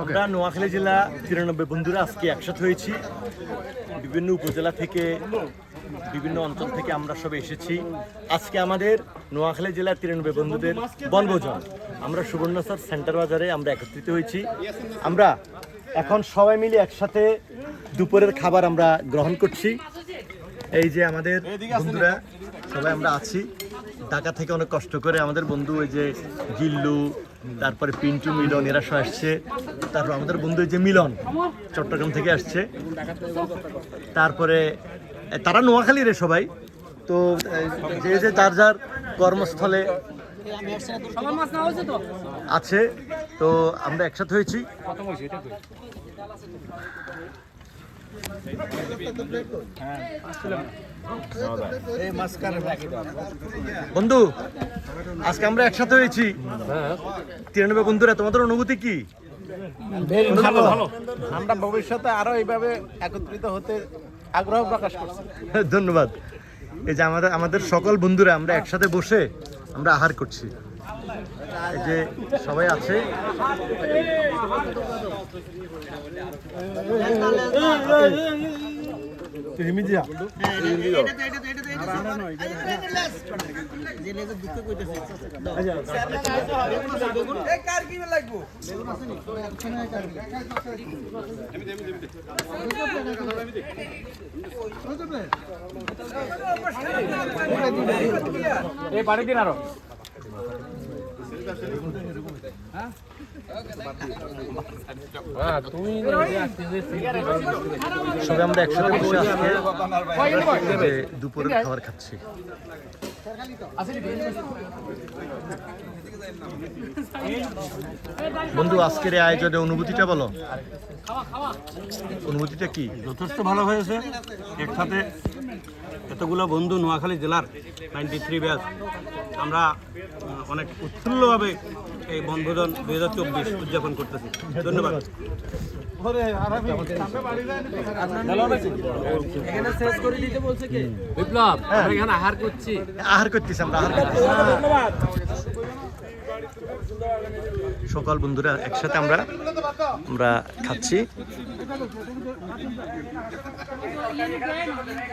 আমরা নোয়াখালী জেলা 93 বন্ধুরা আজকে একসাথে হয়েছি। বিভিন্ন উপজেলা থেকে, বিভিন্ন অঞ্চল থেকে আমরা সবাই এসেছি। আজকে আমাদের নোয়াখালী জেলার 93 বন্ধুদের বনভোজন। আমরা সুবর্ণচর সেন্টার বাজারে আমরা একত্রিত হয়েছি। আমরা এখন সবাই মিলে একসাথে দুপুরের খাবার আমরা গ্রহণ করছি। এই যে আমাদের বন্ধুরা সবাই আমরা আছি ঢাকা থেকে অনেক কষ্ট করে, আমাদের বন্ধু ওই যে গিল্লু, তারপরে পিন্টু, মিলন, এরা সব আসছে। তারপর আমাদের বন্ধু যে মিলন চট্টগ্রাম থেকে আসছে। তারপরে তারা নোয়াখালীর সবাই। তো যে যে যার যার কর্মস্থলে আছে, তো আমরা একসাথে হয়েছি। বন্ধু আজকে আমরা একসাথে হয়েছি 93 বন্ধুরা, তোমাদের অনুভূতি কি? ভালো। আমরা ভবিষ্যতে আরো এইভাবে একত্রিত হতে আগ্রহ প্রকাশ করছি। ধন্যবাদ। এই যে আমাদের সকল বন্ধুরা আমরা একসাথে বসে আমরা আহার করছি। এই যে সবাই আছে। পানি দিন আরো। সবাই আমরা একসাথে বসে আজকে দুপুরের খাবার খাচ্ছি। বন্ধু আজকের এই আয়োজনে অনুভূতিটা বলো, অনুভূতিটা কি? যথেষ্ট ভালো হয়েছে। একসাথে এতগুলো বন্ধু নোয়াখালী জেলার 93 ব্যাচ আমরা অনেক উৎফুল্লভাবে এই বনভোজন 2024 উদযাপন করতেছি। ধন্যবাদ। বিপ্লব, আমরা এখানে আহার করছি। আহার করতেছি আমরা, আহার করতেছি। সকল বন্ধুরা একসাথে আমরা খাচ্ছি।